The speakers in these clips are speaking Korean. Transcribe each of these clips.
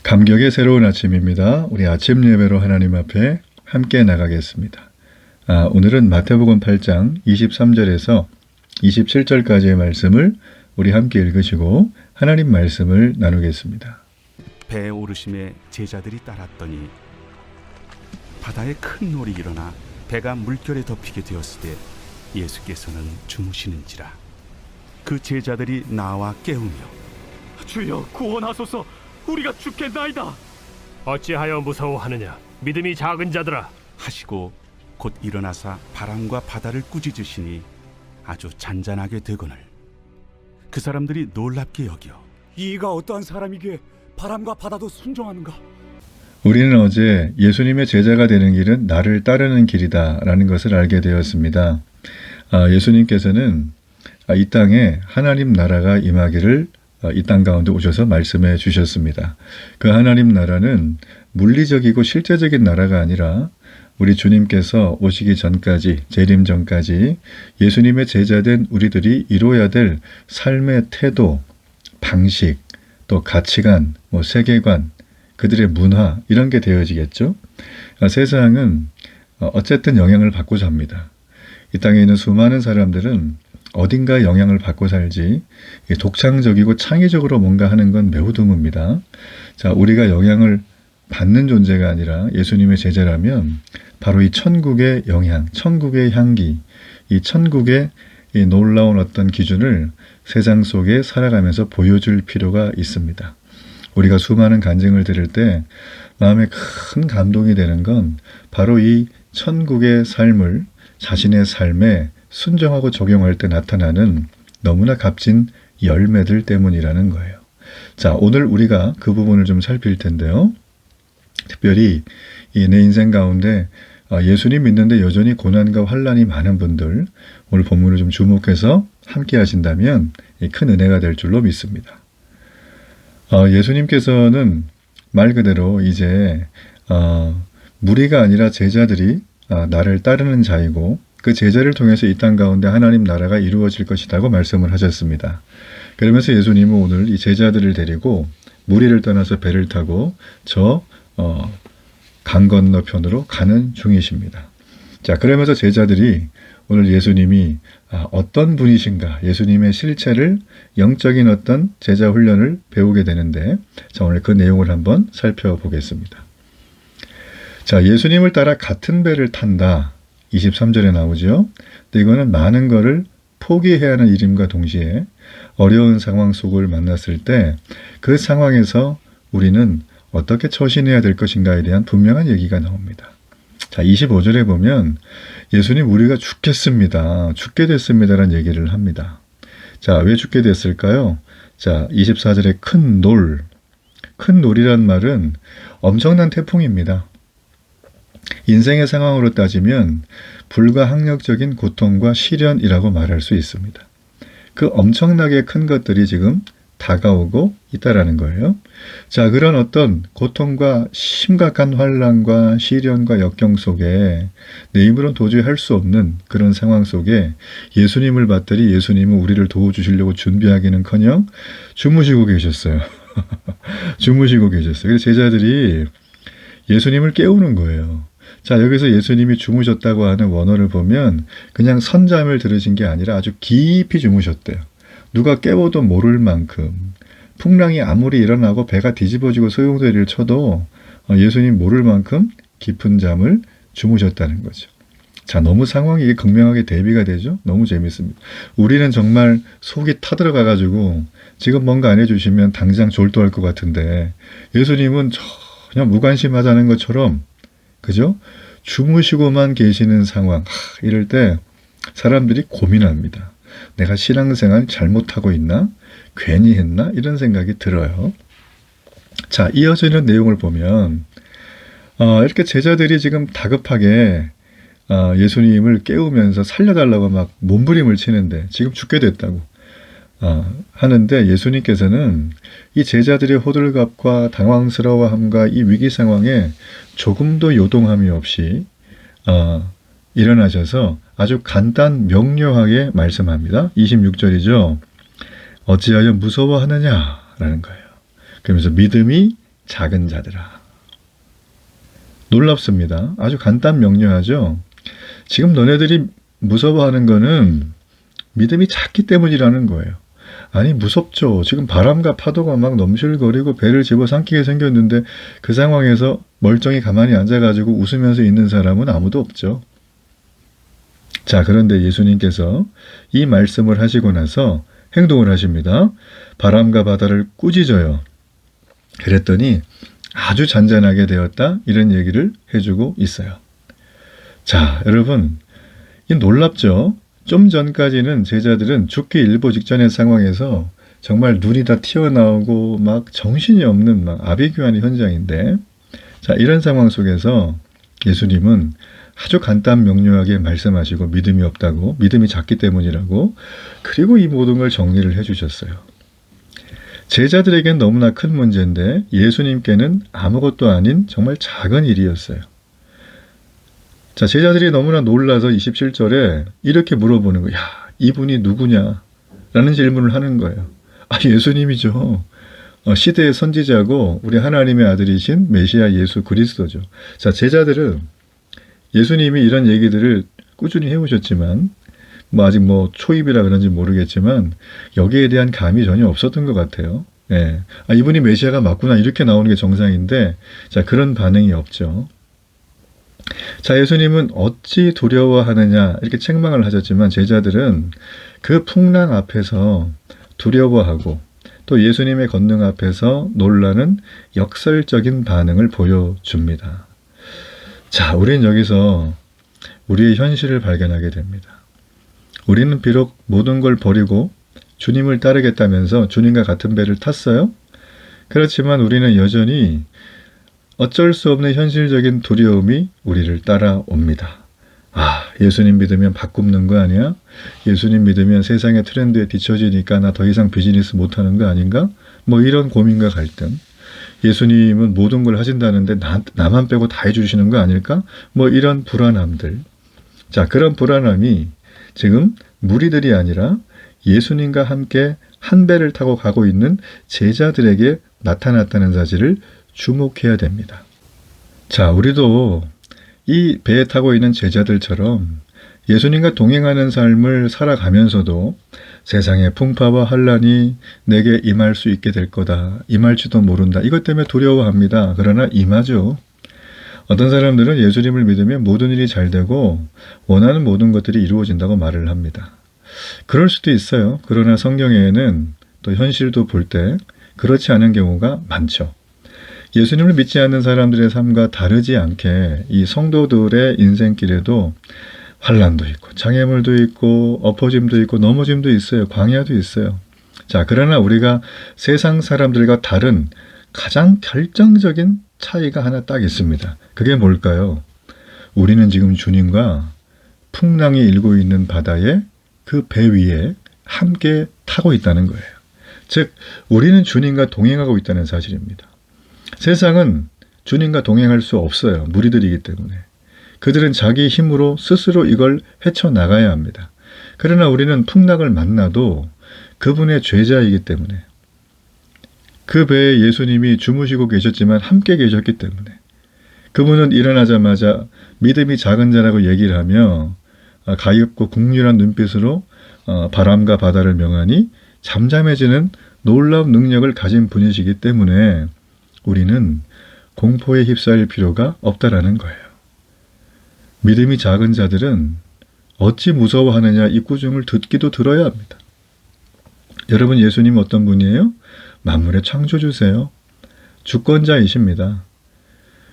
감격의 새로운 아침입니다. 우리 아침 예배로 하나님 앞에 함께 나가겠습니다. 오늘은 마태복음 8장 23절에서 27절까지의 말씀을 우리 함께 읽으시고 하나님 말씀을 나누겠습니다. 배에 오르심에 제자들이 따랐더니 바다에 큰 놀이 일어나 배가 물결에 덮이게 되었을 때 예수께서는 주무시는지라. 그 제자들이 나와 깨우며 주여 구원하소서, 우리가 죽겠나이다. 어찌하여 무서워하느냐, 믿음이 작은 자들아. 하시고 곧 일어나사 바람과 바다를 꾸짖으시니 아주 잔잔하게 되거늘 그 사람들이 놀랍게 여겨 이가 어떠한 사람이기에 바람과 바다도 순종하는가? 우리는 어제 예수님의 제자가 되는 길은 나를 따르는 길이다 라는 것을 알게 되었습니다. 예수님께서는 이 땅에 하나님 나라가 임하기를 이 땅 가운데 오셔서 말씀해 주셨습니다. 그 하나님 나라는 물리적이고 실제적인 나라가 아니라 우리 주님께서 오시기 전까지, 재림 전까지 예수님의 제자된 우리들이 이루어야 될 삶의 태도, 방식, 또 가치관, 세계관, 그들의 문화 이런 게 되어지겠죠. 세상은 어쨌든 영향을 받고 삽니다. 이 땅에 있는 수많은 사람들은 어딘가 영향을 받고 살지 독창적이고 창의적으로 뭔가 하는 건 매우 드뭅니다. 자, 우리가 영향을 받는 존재가 아니라 예수님의 제자라면 바로 이 천국의 영향, 천국의 향기, 이 천국의 이 놀라운 어떤 기준을 세상 속에 살아가면서 보여줄 필요가 있습니다. 우리가 수많은 간증을 들을 때 마음에 큰 감동이 되는 건 바로 이 천국의 삶을 자신의 삶에 순종하고 적용할 때 나타나는 너무나 값진 열매들 때문이라는 거예요. 자, 오늘 우리가 그 부분을 좀 살필 텐데요. 특별히 내 인생 가운데 예수님 믿는데 여전히 고난과 환난이 많은 분들, 오늘 본문을 좀 주목해서 함께 하신다면 큰 은혜가 될 줄로 믿습니다. 예수님께서는 말 그대로 이제 무리가 아니라 제자들이 나를 따르는 자이고 그 제자를 통해서 이 땅 가운데 하나님 나라가 이루어질 것이라고 말씀을 하셨습니다. 그러면서 예수님은 오늘 이 제자들을 데리고 무리를 떠나서 배를 타고 강 건너편으로 가는 중이십니다. 자, 그러면서 제자들이 오늘 예수님이 어떤 분이신가, 예수님의 실체를, 영적인 어떤 제자 훈련을 배우게 되는데, 자, 오늘 그 내용을 한번 살펴보겠습니다. 자, 예수님을 따라 같은 배를 탄다. 23절에 나오죠. 근데 이거는 많은 거를 포기해야 하는 일임과 동시에 어려운 상황 속을 만났을 때 그 상황에서 우리는 어떻게 처신해야 될 것인가에 대한 분명한 얘기가 나옵니다. 자, 25절에 보면 예수님 우리가 죽겠습니다. 죽게 됐습니다라는 얘기를 합니다. 자, 왜 죽게 됐을까요? 자, 24절에 큰 놀. 큰 놀이란 말은 엄청난 태풍입니다. 인생의 상황으로 따지면 불가항력적인 고통과 시련이라고 말할 수 있습니다. 그 엄청나게 큰 것들이 지금 다가오고 있다라는 거예요. 자, 그런 어떤 고통과 심각한 환난과 시련과 역경 속에 내 힘으로는 도저히 할 수 없는 그런 상황 속에 예수님을 받들이 예수님은 우리를 도와주시려고 준비하기는커녕 주무시고 계셨어요. 주무시고 계셨어요. 그래서 제자들이 예수님을 깨우는 거예요. 자, 여기서 예수님이 주무셨다고 하는 원어를 보면 그냥 선잠을 들으신 게 아니라 아주 깊이 주무셨대요. 누가 깨워도 모를 만큼 풍랑이 아무리 일어나고 배가 뒤집어지고 소용돌이를 쳐도 예수님 모를 만큼 깊은 잠을 주무셨다는 거죠. 자, 너무 상황이 극명하게 대비가 되죠? 너무 재밌습니다. 우리는 정말 속이 타들어가가지고 지금 뭔가 안 해주시면 당장 졸도할 것 같은데 예수님은 전혀 무관심하다는 것처럼, 그죠? 주무시고만 계시는 상황. 이럴 때 사람들이 고민합니다. 내가 신앙생활 잘못하고 있나? 괜히 했나? 이런 생각이 들어요. 자, 이어지는 내용을 보면 이렇게 제자들이 지금 다급하게 예수님을 깨우면서 살려달라고 막 몸부림을 치는데 지금 죽게 됐다고 하는데 예수님께서는 이 제자들의 호들갑과 당황스러워함과 이 위기 상황에 조금도 요동함이 없이 일어나셔서 아주 간단 명료하게 말씀합니다. 26절이죠. 어찌하여 무서워하느냐라는 거예요. 그러면서 믿음이 작은 자들아. 놀랍습니다. 아주 간단 명료하죠. 지금 너네들이 무서워하는 거는 믿음이 작기 때문이라는 거예요. 아니 무섭죠. 지금 바람과 파도가 막 넘실거리고 배를 집어삼키게 생겼는데 그 상황에서 멀쩡히 가만히 앉아가지고 웃으면서 있는 사람은 아무도 없죠. 자, 그런데 예수님께서 이 말씀을 하시고 나서 행동을 하십니다. 바람과 바다를 꾸짖어요. 그랬더니 아주 잔잔하게 되었다. 이런 얘기를 해주고 있어요. 자, 여러분, 이 놀랍죠? 좀 전까지는 제자들은 죽기 일보 직전의 상황에서 정말 눈이 다 튀어나오고 막 정신이 없는 막 아비규환의 현장인데, 자, 이런 상황 속에서 예수님은 아주 간단 명료하게 말씀하시고 믿음이 없다고, 믿음이 작기 때문이라고, 그리고 이 모든 걸 정리를 해주셨어요. 제자들에겐 너무나 큰 문제인데 예수님께는 아무것도 아닌 정말 작은 일이었어요. 자, 제자들이 너무나 놀라서 27절에 이렇게 물어보는 거예요. 야, 이분이 누구냐? 라는 질문을 하는 거예요. 아, 예수님이죠. 시대의 선지자고 우리 하나님의 아들이신 메시아 예수 그리스도죠. 자, 제자들은 예수님이 이런 얘기들을 꾸준히 해오셨지만 아직 초입이라 그런지 모르겠지만 여기에 대한 감이 전혀 없었던 것 같아요. 예. 아, 이분이 메시아가 맞구나 이렇게 나오는 게 정상인데 자, 그런 반응이 없죠. 자, 예수님은 어찌 두려워하느냐 이렇게 책망을 하셨지만 제자들은 그 풍랑 앞에서 두려워하고 또 예수님의 권능 앞에서 놀라는 역설적인 반응을 보여줍니다. 자, 우리는 여기서 우리의 현실을 발견하게 됩니다. 우리는 비록 모든 걸 버리고 주님을 따르겠다면서 주님과 같은 배를 탔어요. 그렇지만 우리는 여전히 어쩔 수 없는 현실적인 두려움이 우리를 따라옵니다. 아, 예수님 믿으면 밥 굶는 거 아니야? 예수님 믿으면 세상의 트렌드에 뒤처지니까 나 더 이상 비즈니스 못하는 거 아닌가? 이런 고민과 갈등. 예수님은 모든 걸 하신다는데 나만 빼고 다 해주시는 거 아닐까? 이런 불안함들. 자, 그런 불안함이 지금 무리들이 아니라 예수님과 함께 한 배를 타고 가고 있는 제자들에게 나타났다는 사실을 주목해야 됩니다. 자, 우리도 이 배에 타고 있는 제자들처럼 예수님과 동행하는 삶을 살아가면서도 세상의 풍파와 환란이 내게 임할 수 있게 될 거다. 임할지도 모른다. 이것 때문에 두려워합니다. 그러나 임하죠. 어떤 사람들은 예수님을 믿으면 모든 일이 잘 되고 원하는 모든 것들이 이루어진다고 말을 합니다. 그럴 수도 있어요. 그러나 성경에는 또 현실도 볼 때 그렇지 않은 경우가 많죠. 예수님을 믿지 않는 사람들의 삶과 다르지 않게 이 성도들의 인생길에도 환란도 있고 장애물도 있고 엎어짐도 있고 넘어짐도 있어요. 광야도 있어요. 자, 그러나 우리가 세상 사람들과 다른 가장 결정적인 차이가 하나 딱 있습니다. 그게 뭘까요? 우리는 지금 주님과 풍랑이 일고 있는 바다에 그 배 위에 함께 타고 있다는 거예요. 즉, 우리는 주님과 동행하고 있다는 사실입니다. 세상은 주님과 동행할 수 없어요. 무리들이기 때문에. 그들은 자기 힘으로 스스로 이걸 헤쳐나가야 합니다. 그러나 우리는 풍랑을 만나도 그분의 죄자이기 때문에 그 배에 예수님이 주무시고 계셨지만 함께 계셨기 때문에 그분은 일어나자마자 믿음이 작은 자라고 얘기를 하며 가엾고 국률한 눈빛으로 바람과 바다를 명하니 잠잠해지는 놀라운 능력을 가진 분이시기 때문에 우리는 공포에 휩싸일 필요가 없다라는 거예요. 믿음이 작은 자들은 어찌 무서워하느냐 이 꾸중을 듣기도 들어야 합니다. 여러분, 예수님 어떤 분이에요? 만물의 창조주세요. 주권자이십니다.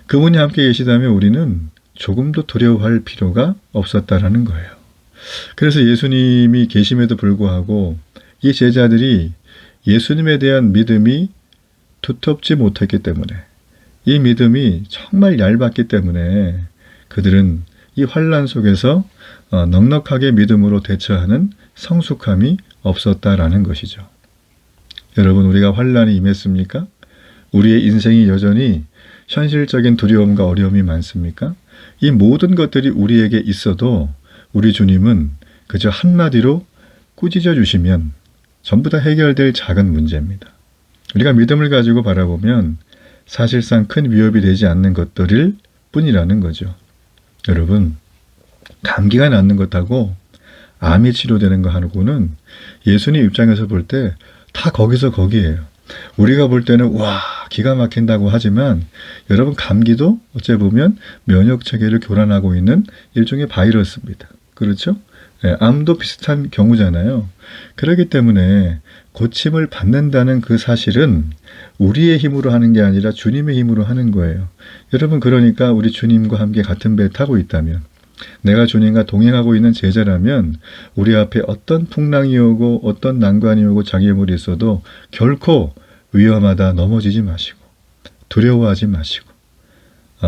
그분이 함께 계시다면 우리는 조금도 두려워할 필요가 없었다라는 거예요. 그래서 예수님이 계심에도 불구하고 이 제자들이 예수님에 대한 믿음이 두텁지 못했기 때문에 이 믿음이 정말 얇았기 때문에 그들은 이 환난 속에서 넉넉하게 믿음으로 대처하는 성숙함이 없었다라는 것이죠. 여러분, 우리가 환난이 임했습니까? 우리의 인생이 여전히 현실적인 두려움과 어려움이 많습니까? 이 모든 것들이 우리에게 있어도 우리 주님은 그저 한마디로 꾸짖어 주시면 전부 다 해결될 작은 문제입니다. 우리가 믿음을 가지고 바라보면 사실상 큰 위협이 되지 않는 것들일 뿐이라는 거죠. 여러분, 감기가 낫는 것하고 암이 치료되는 거 하고는 예수님 입장에서 볼 때 다 거기서 거기에요. 우리가 볼 때는 와 기가 막힌다고 하지만 여러분 감기도 어째 보면 면역 체계를 교란하고 있는 일종의 바이러스입니다. 그렇죠? 네, 암도 비슷한 경우잖아요. 그렇기 때문에 고침을 받는다는 그 사실은 우리의 힘으로 하는 게 아니라 주님의 힘으로 하는 거예요. 여러분 그러니까 우리 주님과 함께 같은 배에 타고 있다면 내가 주님과 동행하고 있는 제자라면 우리 앞에 어떤 풍랑이 오고 어떤 난관이 오고 장애물이 있어도 결코 위험하다 넘어지지 마시고 두려워하지 마시고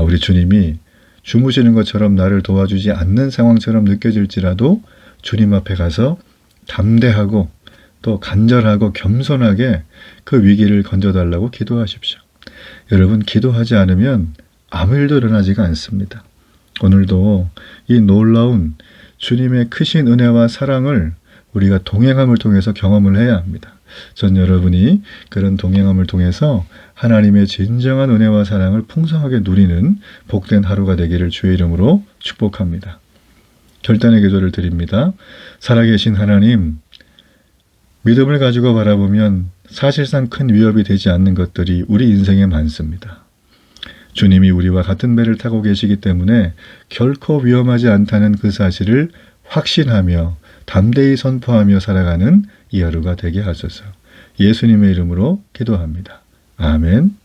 우리 주님이 주무시는 것처럼 나를 도와주지 않는 상황처럼 느껴질지라도 주님 앞에 가서 담대하고 또 간절하고 겸손하게 그 위기를 건져달라고 기도하십시오. 여러분 기도하지 않으면 아무 일도 일어나지가 않습니다. 오늘도 이 놀라운 주님의 크신 은혜와 사랑을 우리가 동행함을 통해서 경험을 해야 합니다. 전 여러분이 그런 동행함을 통해서 하나님의 진정한 은혜와 사랑을 풍성하게 누리는 복된 하루가 되기를 주의 이름으로 축복합니다. 결단의 기도를 드립니다. 살아계신 하나님, 믿음을 가지고 바라보면 사실상 큰 위협이 되지 않는 것들이 우리 인생에 많습니다. 주님이 우리와 같은 배를 타고 계시기 때문에 결코 위험하지 않다는 그 사실을 확신하며 담대히 선포하며 살아가는 이 하루가 되게 하소서. 예수님의 이름으로 기도합니다. 아멘.